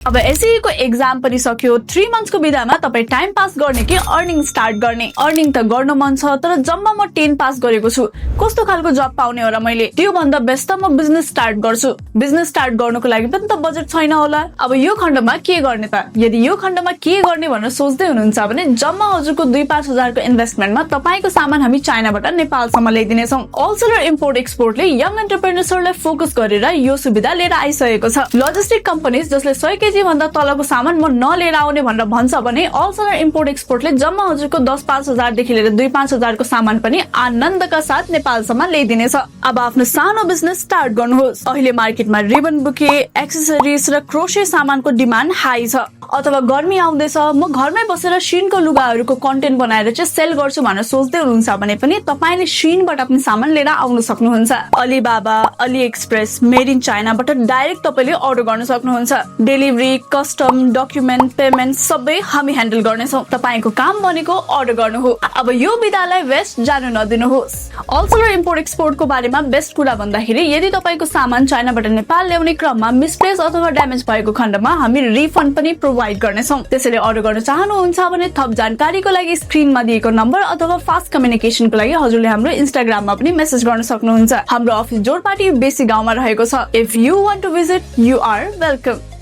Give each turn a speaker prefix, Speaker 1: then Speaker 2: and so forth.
Speaker 1: अब एसईको एक्जाम पनि सक्यो। 3 मन्थ्सको बिदामा तपाई टाइम पास गर्ने कि अर्निङ स्टार्ट गर्ने? अर्निङ त गर्न मन छ, तर जम्मा म 10 पास गरेको छु, कस्तो खालको जब पाउने होला मैले? त्यो भन्दा बेस्ट म बिजनेस स्टार्ट गर्छु। बिजनेस स्टार्ट गर्नको लागि पनि त बजेट छैन होला। अब यो खण्डमा के गर्ने त? यदि यो खण्डमा के गर्ने भनेर सोच्दै हुनुहुन्छ भने जम्मा हजुरको 2-5 हजारको इन्भेस्टमेन्टमा तपाईको सामान हामी चाइनाबाट नेपालसम्म ल्याइदिने छौं। अल्सलर इम्पोर्ट एक्सपोर्टले यङ एन्टरप्रेन्योर्सहरुलाई फोकस गरेर यो सुविधा लिएर आइसकेको छ। लजिस्टिक कम्पनीज जसले 100 केजी भन्दा तलको सामान म नलिएर आउने भनेर भन्छ भने अल्सलर इम्पोर्ट एक्सपोर्टले जम्मा हजुरको 10-5 हजार देखि लिएर 2-5 हजारको सामान पनि आनन्दका साथ नेपालसम्म ल्याइदिनेछ। अब आफ्नो सानो बिजनेस स्टार्ट गर्नुहोस्। अहिले मार्केटमा रिबन बुके, एक्सेसरिज र क्रोशे सामानको डिमान्ड हाई छ। अथवा गर्मी आउँदैछ, म घरमै बसेर शीनको लुगाहरूको कन्टेन्ट बनाएर चाहिँ सेल गर्छु भनेर सोच्दै हुनुहुन्छ भने पनि तपाईले शीनबाट पनि सामान लिएर आउन सक्नुहुन्छ। Alibaba, Ali express, made in चाइनाबाट डाइरेक्ट तपाईले अर्डर गर्न सक्नुहुन्छ। डेलिभरी, कस्टम, डकुमेन्ट, पेमेन्ट सबै हामी ह्यान्डल गर्नेछौँ। तपाईको काम भनेको अर्डर गर्नु हो। अब यो विधालाई वेस्ट जानु नदिनुहोस्। अल्सलर इम्पोर्ट एक्सपोर्टको बारेमा बेस्ट कुरा भन्दाखेरि यदि तपाईको सामान चाइनाबाट नेपाल ल्याउने क्रममा मिसप्लेस अथवा ड्यामेज भएको खण्डमा हामी रिफन्ड पनि प्रोभाइड गर्नेछौँ। त्यसैले अर्डर गर्न चाहनुहुन्छ भने थप जानकारीको लागि स्क्रिनमा दिएको नम्बर अथवा फास्ट कम्युनिकेसनको लागि हजुरले हाम्रो इन्स्टाग्राममा पनि मेसेज गर्न सक्नुहुन्छ। हाम्रो अफिस जोरपाटी बेसी गाउँमा रहेको छ। If you want to visit, you are welcome.